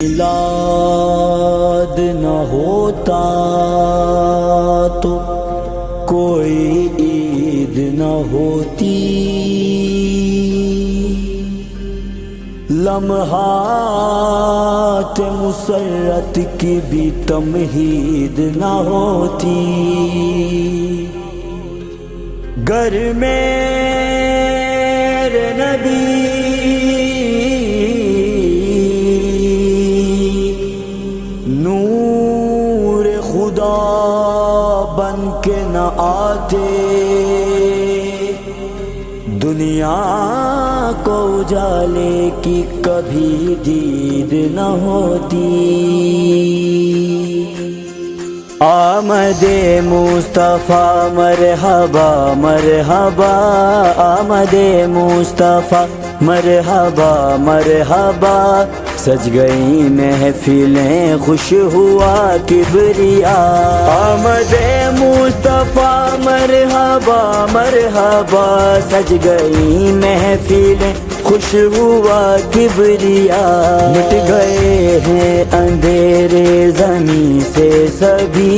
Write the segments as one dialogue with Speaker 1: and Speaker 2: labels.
Speaker 1: میلاد نہ ہوتا تو کوئی عید نہ ہوتی، لمحات مسرت کی بھی تمہید نہ ہوتی، گر میرے نبی نور خدا بن کے نہ آتے، دنیا کو اجالے کی کبھی دید نہ ہوتی۔ آمد مصطفیٰ مرحبا مرحبا، آمد مصطفیٰ مرحبا مرحبا، سج گئی محفلیں خوش ہوا کبریا، آمد مصطفیٰ مرحبا مرحبا، سج گئی محفلیں خوش ہوا کبریا، مٹ گئے ہیں اندھیرے زمین سے سبھی،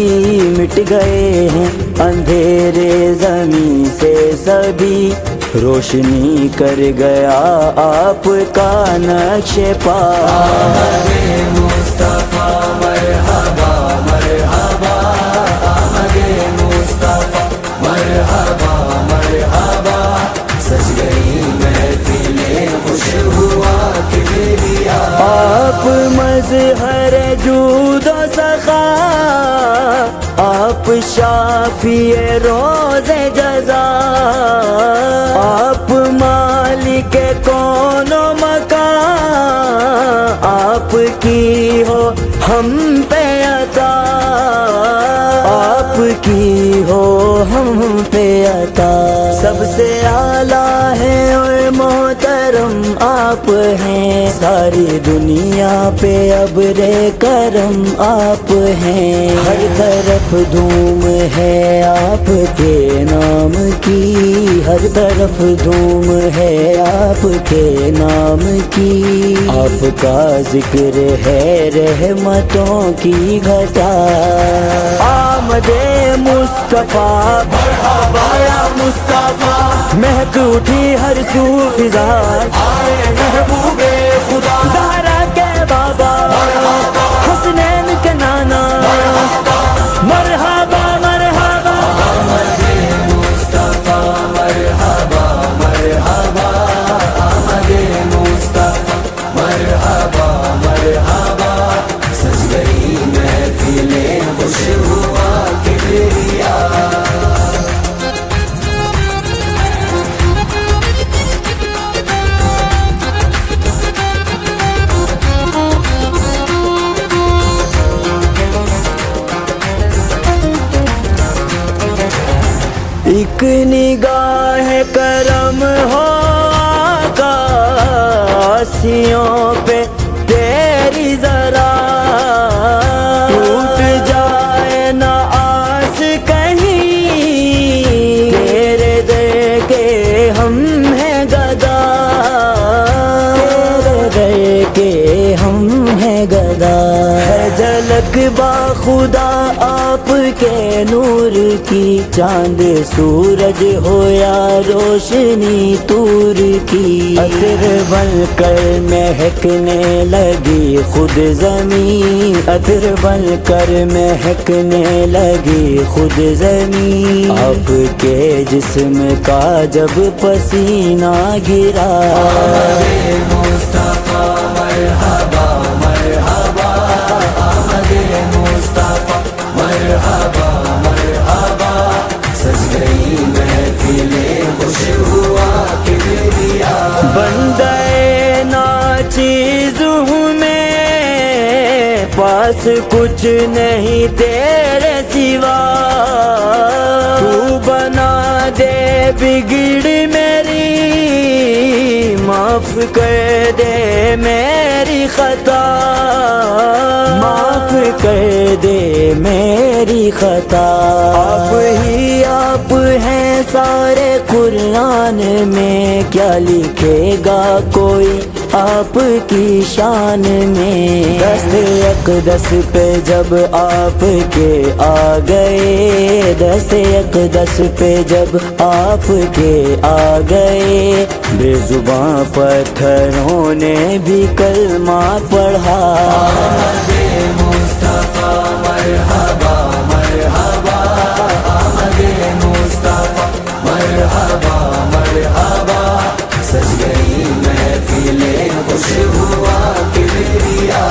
Speaker 1: مٹ گئے ہیں اندھیرے زمین سے سبھی، روشنی کر گیا آپ کا نقش پا، آمد مصطفیٰ مرحبا مرحبا، آمد مصطفیٰ مرحبا مرحبا، سج گئی محفلیں خوش ہوا کبریا، آپ مظہر جود و سخا، آپ شافی روز جزا، آپ مالک کون و مکان، آپ کی ہو ہم پہ عطا، آپ کی ہو ہم پہ عطا، سب سے اعلیٰ ہے اور محترم آپ ہیں، ساری دنیا پہ ابر کرم آپ ہیں، ہر طرف دھوم ہے آپ کے نام کی، ہر طرف دھوم ہے آپ کے نام کی، آپ کا ذکر ہے رحمتوں کی گھٹا، آمد مصطفیٰ مرحبا یا مصطفیٰ، مہک اٹھی ہر سو فضا، آئے محبوب خدا، زہرا کے بابا حسنین کے نانا، مرحبا مرحبا، آمد مصطفیٰ مرحبا مرحبا، آمد مصطفیٰ مرحبا مرحبا، سج گئی محفلیں خوش ہوا کبریا، ایک نگاہ کرم ہو آقا آسیوں پہ تیری ذرا، ٹوٹ جائے نہ آس کہیں، تیرے در کے ہم ہیں گدا، تیرے در کے ہم ہیں گدا، ہے جھلک باخدا آپ کے نور کی، چاند سورج ہو یا روشنی تور کی، عطر بن کر مہکنے لگی خود زمین، عطر بن کر مہکنے لگی خود زمین، آپ کے جسم کا جب پسینہ گرا، آمد مصطفیٰ مرحبا مرحبا، آمد مصطفیٰ مرحبا مرحبا، سج گئی محفلیں خوش ہوا کبریا، بندے ناچیزوں میں پاس کچھ نہیں تیرے سوا، تو بنا دے بگڑ میری، معاف کر دے میری خطا، معاف کر دے میری خطا، آپ ہی آپ ہیں سارے قرآن میں، کیا لکھے گا کوئی آپ کی شان میں، دست اقدس پہ جب آپ کے آ گئے، دست اقدس پہ جب آپ کے آ گئے، بے زباں پتھروں نے بھی کلمہ پڑھا۔ احمد مصطفیٰ مرحبا مرحبا، احمد مصطفیٰ مرحبا مرحبا، سج گئی محفلیں خوش ہوا کبریا۔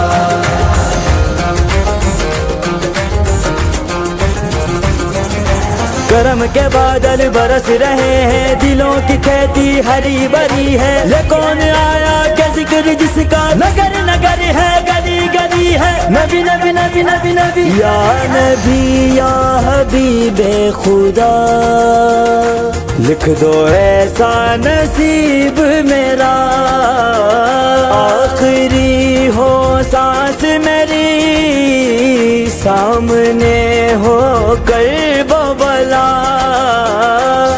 Speaker 1: کرم کے بادل برس رہے ہیں، دلوں کی کھیتی ہری بھری ہے، یہ کون آیا کہ ذکر جس کا نگر نگر ہے، گلی گلی ہے، نبی نبی نبی نبی نبی، یا نبی یا حبیب خدا، لکھ دو ایسا نصیب میرا، آخری ہو سانس میری، سامنے ہو کر وہ بلا،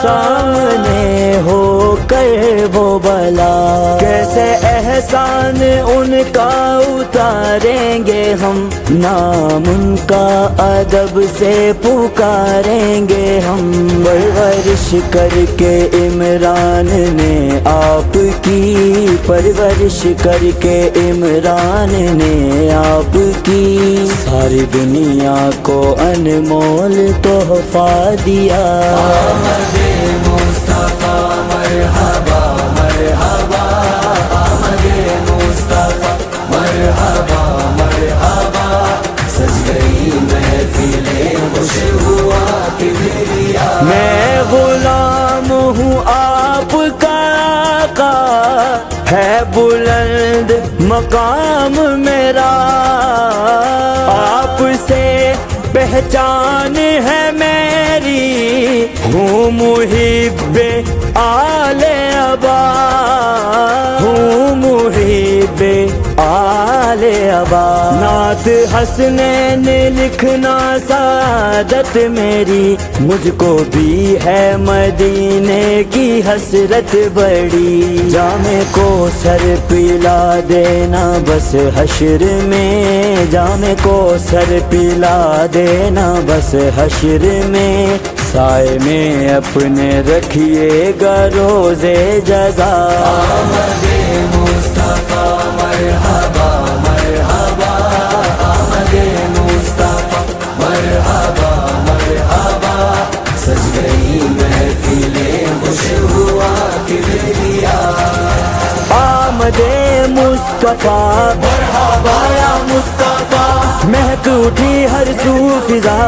Speaker 1: سامنے ہو کر وہ بلا، کیسے احسان ان کا اتاریں گے ہم، نام ان کا ادب سے پکاریں گے ہم، پرورش کر کے عمران نے آپ کی، پرورش کر کے عمران نے آپ کی، ساری دنیا کو انمول تحفہ دیا۔ احمد مصطفیٰ مرحبا مرحبا، احمد مصطفیٰ مرحبا مرحبا، سج گئی محفلیں خوش ہوا کبریا۔ میں غلام ہوں آپ کا، آقا ہے بلند مقام میرا، آپ سے پہچان ہے میری، ہوں محب آل ابا، ہوں محب آل ابا، نعت حسنین لکھنا سعادت میری، مجھ کو بھی ہے مدینے کی حسرت بڑی، جام کو سر پلا دینا بس حشر میں، جام کو سر پلا دینا بس حشر میں، سائے میں اپنے رکھیے گا روزے جزا۔ احمد مصطفیٰ مرحبا مرحبا، احمد مصطفیٰ مرحبا مرحبا، سج گئی محفلیں خوش ہوا کبریا۔ آمد مصطفیٰ مرحبا یا مصطفیٰ، مہک اٹھی ہر سو فضا،